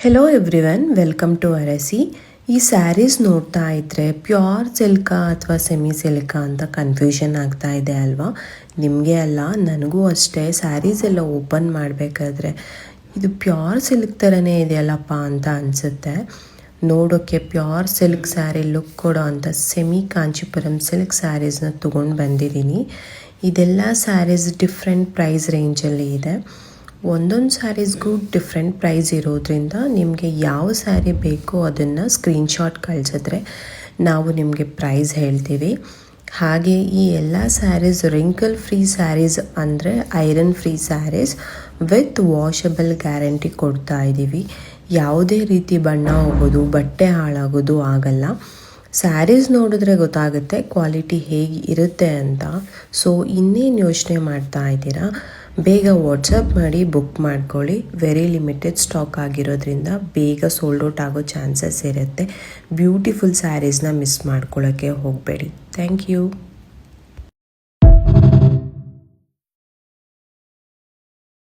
Hello everyone, welcome to ಅರಸಿ. ಈ ಸ್ಯಾರೀಸ್ ನೋಡ್ತಾ ಇದ್ದರೆ ಪ್ಯೂರ್ ಸಿಲ್ಕಾ ಅಥವಾ ಸೆಮಿ ಸಿಲ್ಕಾ ಅಂತ ಕನ್ಫ್ಯೂಷನ್ ಆಗ್ತಾ ಇದೆ ಅಲ್ವಾ? ನಿಮಗೆ ಅಲ್ಲ, ನನಗೂ ಅಷ್ಟೇ. ಸ್ಯಾರೀಸ್ ಎಲ್ಲ ಓಪನ್ ಮಾಡಬೇಕಾದ್ರೆ ಇದು ಪ್ಯೂರ್ ಸಿಲ್ಕ್ ಥರನೇ ಇದೆಯಲ್ಲಪ್ಪ ಅಂತ ಅನಿಸುತ್ತೆ. ನೋಡೋಕ್ಕೆ ಪ್ಯೂರ್ ಸಿಲ್ಕ್ ಸ್ಯಾರಿ ಲುಕ್ ಕೊಡೋ ಅಂಥ ಸೆಮಿ ಕಾಂಚೀಪುರಂ ಸಿಲ್ಕ್ ಸ್ಯಾರೀಸ್ನ ತೊಗೊಂಡು ಬಂದಿದ್ದೀನಿ. ಇದೆಲ್ಲ ಸ್ಯಾರೀಸ್ ಡಿಫ್ರೆಂಟ್ ಪ್ರೈಸ್ ರೇಂಜಲ್ಲಿ ಇದೆ. ಒಂದೊಂದು ಸ್ಯಾರೀಸ್ಗೂ ಡಿಫ್ರೆಂಟ್ ಪ್ರೈಸ್ ಇರೋದ್ರಿಂದ ನಿಮಗೆ ಯಾವ ಸ್ಯಾರಿ ಬೇಕೋ ಅದನ್ನು ಸ್ಕ್ರೀನ್ಶಾಟ್ ಕಳಿಸಿದ್ರೆ ನಾವು ನಿಮಗೆ ಪ್ರೈಸ್ ಹೇಳ್ತೀವಿ. ಹಾಗೆ ಈ ಎಲ್ಲ ಸ್ಯಾರೀಸ್ ರಿಂಕಲ್ ಫ್ರೀ ಸ್ಯಾರೀಸ್ ಅಂದರೆ iron free sarees with washable guarantee ಕೊಡ್ತಾ ಇದ್ದೀವಿ. ಯಾವುದೇ ರೀತಿ ಬಣ್ಣ ಹೋಗೋದು, ಬಟ್ಟೆ ಹಾಳಾಗೋದು ಆಗಲ್ಲ. ಸ್ಯಾರೀಸ್ ನೋಡಿದ್ರೆ ಗೊತ್ತಾಗುತ್ತೆ ಕ್ವಾಲಿಟಿ ಹೇಗೆ ಇರುತ್ತೆ ಅಂತ. ಸೊ ಇನ್ನೇನು ಯೋಚನೆ ಮಾಡ್ತಾ ಇದ್ದೀರಾ? ಬೇಗ ವಾಟ್ಸಪ್ ಮಾಡಿ ಬುಕ್ ಮಾಡ್ಕೊಳ್ಳಿ. ವೆರಿ ಲಿಮಿಟೆಡ್ ಸ್ಟಾಕ್ ಆಗಿರೋದ್ರಿಂದ ಬೇಗ ಸೋಲ್ಡ್ ಔಟ್ ಆಗೋ ಚಾನ್ಸಸ್ ಇರುತ್ತೆ. ಬ್ಯೂಟಿಫುಲ್ ಸ್ಯಾರೀಸ್ನ ಮಿಸ್ ಮಾಡ್ಕೊಳ್ಳೋಕ್ಕೆ ಹೋಗಬೇಡಿ. Thank you.